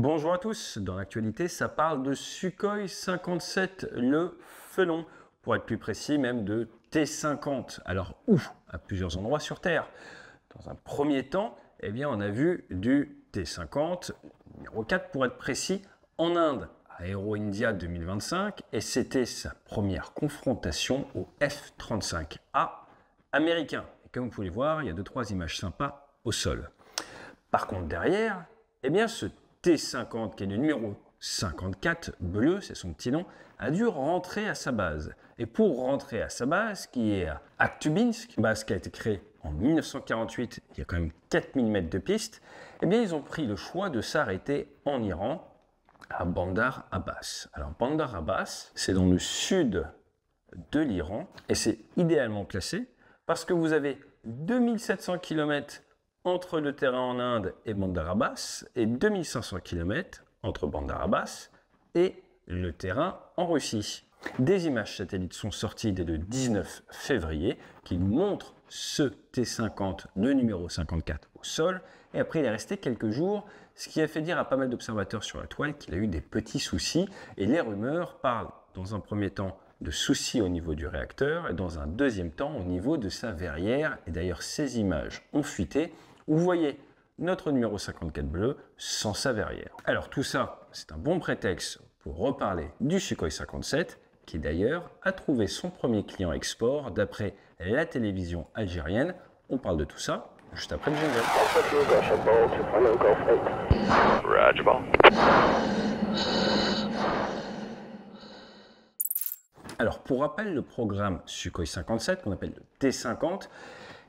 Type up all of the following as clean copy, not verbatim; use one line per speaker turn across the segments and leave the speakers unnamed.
Bonjour à tous, dans l'actualité ça parle de Sukhoi 57, le Felon, pour être plus précis même de T-50. Alors où? À plusieurs endroits sur Terre. Dans un premier temps, on a vu du T-50, numéro 4 pour être précis, en Inde, à Aero India 2025, et c'était sa première confrontation au F-35A américain. Et comme vous pouvez voir, il y a 2-3 images sympas au sol. Par contre derrière, ce T-50, qui est le numéro 54 bleu, c'est son petit nom, a dû rentrer à sa base. Et pour rentrer à sa base, qui est à Akhtubinsk, base qui a été créée en 1948, il y a quand même 4000 mètres de piste, ils ont pris le choix de s'arrêter en Iran, à Bandar Abbas. Alors Bandar Abbas, c'est dans le sud de l'Iran, et c'est idéalement placé, parce que vous avez 2700 km entre le terrain en Inde et Bandar Abbas, et 2500 km entre Bandar Abbas et le terrain en Russie. Des images satellites sont sorties dès le 19 février qui montrent ce T-50, le numéro 54, au sol, et après il est resté quelques jours, ce qui a fait dire à pas mal d'observateurs sur la toile qu'il a eu des petits soucis, et les rumeurs parlent dans un premier temps de soucis au niveau du réacteur, et dans un deuxième temps au niveau de sa verrière, et d'ailleurs ces images ont fuité, où vous voyez notre numéro 54 bleu sans sa verrière. Alors tout ça, c'est un bon prétexte pour reparler du Sukhoi 57, qui d'ailleurs a trouvé son premier client export d'après la télévision algérienne. On parle de tout ça juste après le jingle. Alors pour rappel, le programme Sukhoi 57, qu'on appelle le T-50,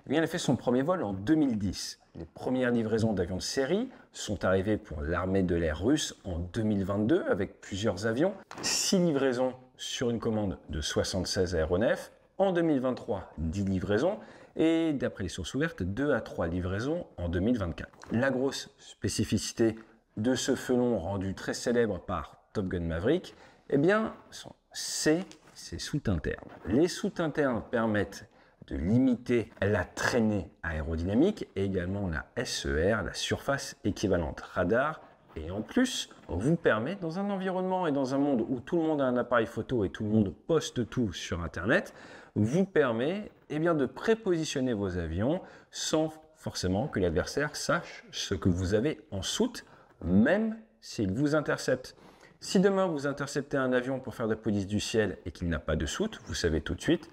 il a fait son premier vol en 2010. Les premières livraisons d'avions de série sont arrivées pour l'armée de l'air russe en 2022 avec plusieurs avions. 6 livraisons sur une commande de 76 aéronefs. En 2023, 10 livraisons. Et d'après les sources ouvertes, 2 à 3 livraisons en 2024. La grosse spécificité de ce Felon rendu très célèbre par Top Gun Maverick, c'est ses soutes internes. Les soutes internes permettent de limiter la traînée aérodynamique et également la SER, la surface équivalente radar. Et en plus, on vous permet, dans un environnement et dans un monde où tout le monde a un appareil photo et tout le monde poste tout sur Internet, vous permet de prépositionner vos avions sans forcément que l'adversaire sache ce que vous avez en soute, même s'il vous intercepte. Si demain vous interceptez un avion pour faire de la police du ciel et qu'il n'a pas de soute, vous savez tout de suite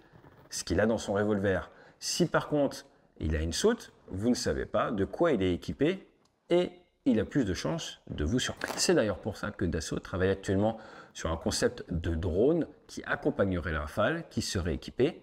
ce qu'il a dans son revolver. Si par contre il a une soute, vous ne savez pas de quoi il est équipé et il a plus de chances de vous surprendre. C'est d'ailleurs pour ça que Dassault travaille actuellement sur un concept de drone qui accompagnerait la Rafale, qui serait équipé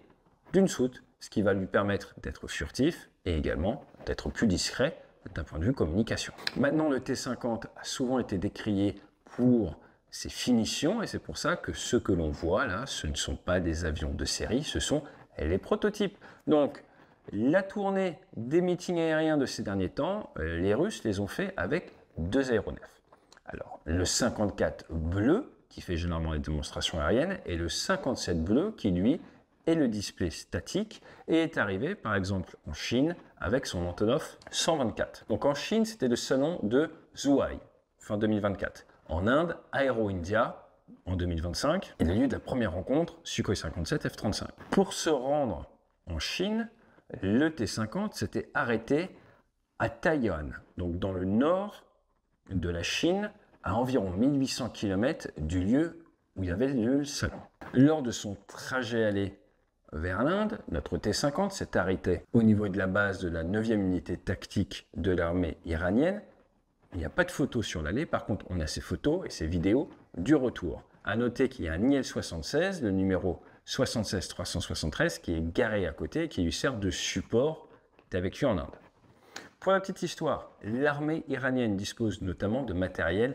d'une soute, ce qui va lui permettre d'être furtif et également d'être plus discret d'un point de vue communication. Maintenant, le T-50 a souvent été décrié pour ses finitions et c'est pour ça que ce que l'on voit là, ce ne sont pas des avions de série, ce sont les prototypes. Donc, la tournée des meetings aériens de ces derniers temps, les Russes les ont fait avec 2 aéronefs. Alors, le 54 bleu, qui fait généralement les démonstrations aériennes, et le 57 bleu, qui lui est le display statique, et est arrivé par exemple en Chine avec son Antonov 124. Donc en Chine, c'était le salon de Zhuhai, fin 2024. En Inde, Aero India, en 2025, il y a lieu de la première rencontre Sukhoi 57 F-35. Pour se rendre en Chine, le T-50 s'était arrêté à Taiyuan, donc dans le nord de la Chine, à environ 1800 km du lieu où il y avait lieu le salon. Lors de son trajet aller vers l'Inde, notre T-50 s'est arrêté au niveau de la base de la 9e unité tactique de l'armée iranienne. Il n'y a pas de photos sur l'allée, par contre on a ces photos et ces vidéos du retour. A noter qu'il y a un IL-76, le numéro 76373, qui est garé à côté et qui lui sert de support avec lui en Inde. Pour la petite histoire, l'armée iranienne dispose notamment de matériel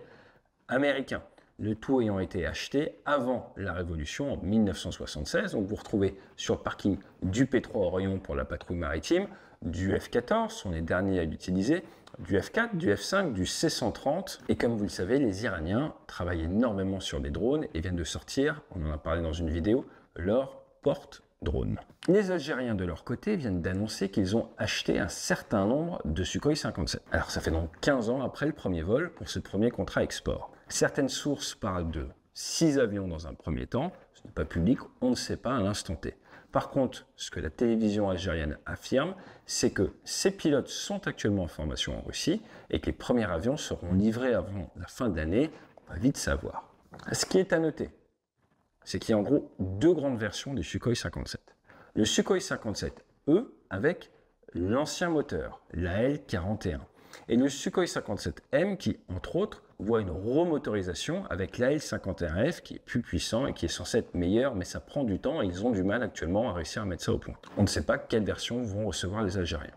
américain, le tout ayant été acheté avant la Révolution en 1976. Donc vous retrouvez sur le parking du P3 Orion pour la patrouille maritime, du F-14, sont les derniers à l'utiliser, du F-4, du F-5, du C-130. Et comme vous le savez, les Iraniens travaillent énormément sur les drones et viennent de sortir, on en a parlé dans une vidéo, leur porte drones. Les Algériens, de leur côté, viennent d'annoncer qu'ils ont acheté un certain nombre de Sukhoi 57. Alors, ça fait donc 15 ans après le premier vol pour ce premier contrat export. Certaines sources parlent de 6 avions dans un premier temps. Ce n'est pas public, on ne sait pas à l'instant T. Par contre, ce que la télévision algérienne affirme, c'est que ces pilotes sont actuellement en formation en Russie et que les premiers avions seront livrés avant la fin de l'année. On va vite savoir. Ce qui est à noter, c'est qu'il y a en gros 2 grandes versions du Sukhoi 57. Le Sukhoi 57E avec l'ancien moteur, l'AL-41, et le Sukhoi 57M qui, entre autres, voit une remotorisation avec l'AL-51F qui est plus puissant et qui est censé être meilleur, mais ça prend du temps et ils ont du mal actuellement à réussir à mettre ça au point. On ne sait pas quelle version vont recevoir les Algériens.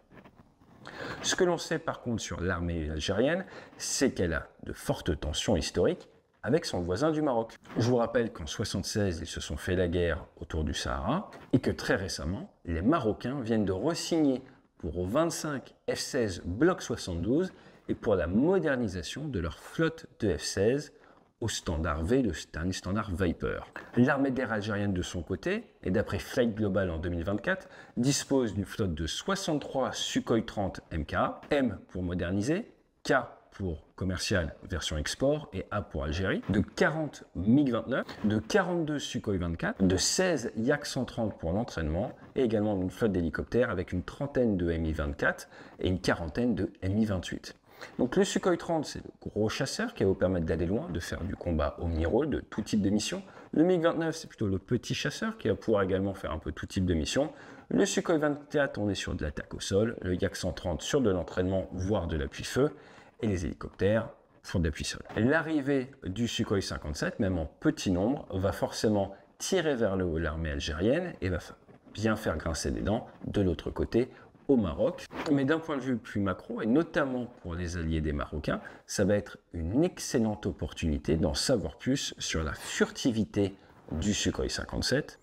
Ce que l'on sait par contre sur l'armée algérienne, c'est qu'elle a de fortes tensions historiques avec son voisin du Maroc. Je vous rappelle qu'en 1976, ils se sont fait la guerre autour du Sahara et que très récemment, les Marocains viennent de re-signer pour 25 F-16 Block 72 et pour la modernisation de leur flotte de F-16 au standard V, le dernier standard Viper. L'armée d'air algérienne de son côté, et d'après Flight Global en 2024, dispose d'une flotte de 63 Sukhoi 30 MK, M pour moderniser, K pour commercial version export et A pour Algérie, de 40 MiG-29, de 42 Sukhoi 24, de 16 Yak 130 pour l'entraînement et également une flotte d'hélicoptères avec une trentaine de Mi-24 et une quarantaine de Mi-28. Donc le Sukhoi 30, c'est le gros chasseur qui va vous permettre d'aller loin, de faire du combat omni-rôle, de tout type de mission. Le MiG-29, c'est plutôt le petit chasseur qui va pouvoir également faire un peu tout type de mission. Le Sukhoi 24, on est sur de l'attaque au sol. Le Yak 130 sur de l'entraînement, voire de l'appui-feu. Et les hélicoptères font de l'appui-sol. L'arrivée du Sukhoi 57, même en petit nombre, va forcément tirer vers le haut l'armée algérienne et va bien faire grincer des dents de l'autre côté au Maroc. Mais d'un point de vue plus macro, et notamment pour les alliés des Marocains, ça va être une excellente opportunité d'en savoir plus sur la furtivité du Sukhoi 57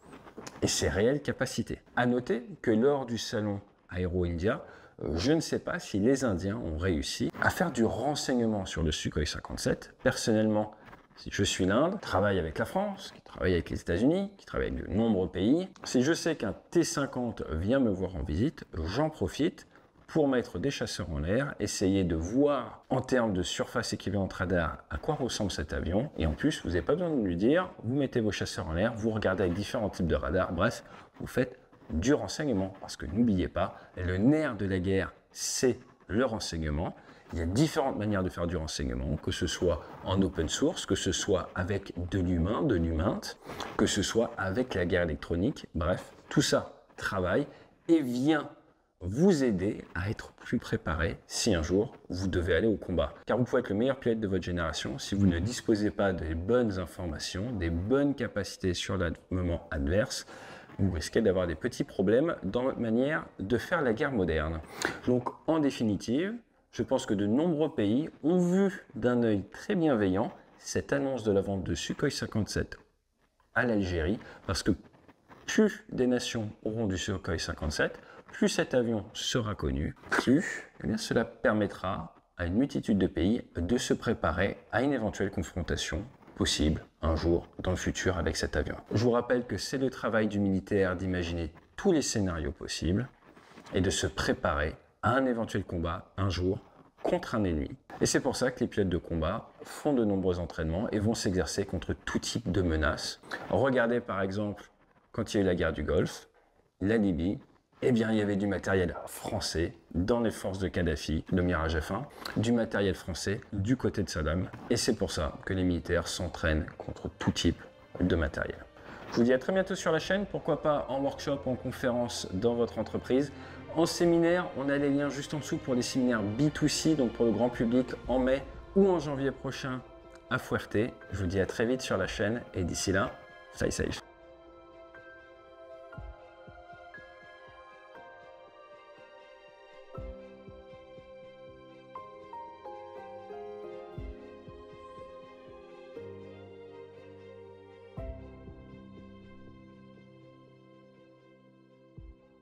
et ses réelles capacités. À noter que lors du salon Aero India, je ne sais pas si les Indiens ont réussi à faire du renseignement sur le Sukhoi 57. Personnellement, si je suis l'Inde, travaille avec la France, qui travaille avec les États-Unis, qui travaille avec de nombreux pays. Si je sais qu'un T-50 vient me voir en visite, j'en profite pour mettre des chasseurs en l'air, essayer de voir en termes de surface équivalente radar à quoi ressemble cet avion. Et en plus, vous n'avez pas besoin de lui dire, vous mettez vos chasseurs en l'air, vous regardez avec différents types de radars, bref, vous faites du renseignement. Parce que n'oubliez pas, le nerf de la guerre, c'est le renseignement. Il y a différentes manières de faire du renseignement, que ce soit en open source, que ce soit avec de l'humain, de l'humain, que ce soit avec la guerre électronique. Bref, tout ça travaille et vient vous aider à être plus préparé si un jour vous devez aller au combat. Car vous pouvez être le meilleur pilote de votre génération si vous ne disposez pas des bonnes informations, des bonnes capacités sur l'armement adverse. Vous risquez d'avoir des petits problèmes dans votre manière de faire la guerre moderne. Donc, en définitive, je pense que de nombreux pays ont vu d'un œil très bienveillant cette annonce de la vente de Sukhoi 57 à l'Algérie, parce que plus des nations auront du Sukhoi 57, plus cet avion sera connu, plus cela permettra à une multitude de pays de se préparer à une éventuelle confrontation possible un jour dans le futur avec cet avion. Je vous rappelle que c'est le travail du militaire d'imaginer tous les scénarios possibles et de se préparer à un éventuel combat un jour contre un ennemi. Et c'est pour ça que les pilotes de combat font de nombreux entraînements et vont s'exercer contre tout type de menaces. Regardez par exemple quand il y a eu la guerre du Golfe, la Libye, eh bien, il y avait du matériel français dans les forces de Kadhafi, le Mirage F1, du matériel français du côté de Saddam. Et c'est pour ça que les militaires s'entraînent contre tout type de matériel. Je vous dis à très bientôt sur la chaîne, pourquoi pas en workshop, en conférence dans votre entreprise. En séminaire, on a les liens juste en dessous pour les séminaires B2C, donc pour le grand public en mai ou en janvier prochain à Fuerte. Je vous dis à très vite sur la chaîne et d'ici là, fly safe.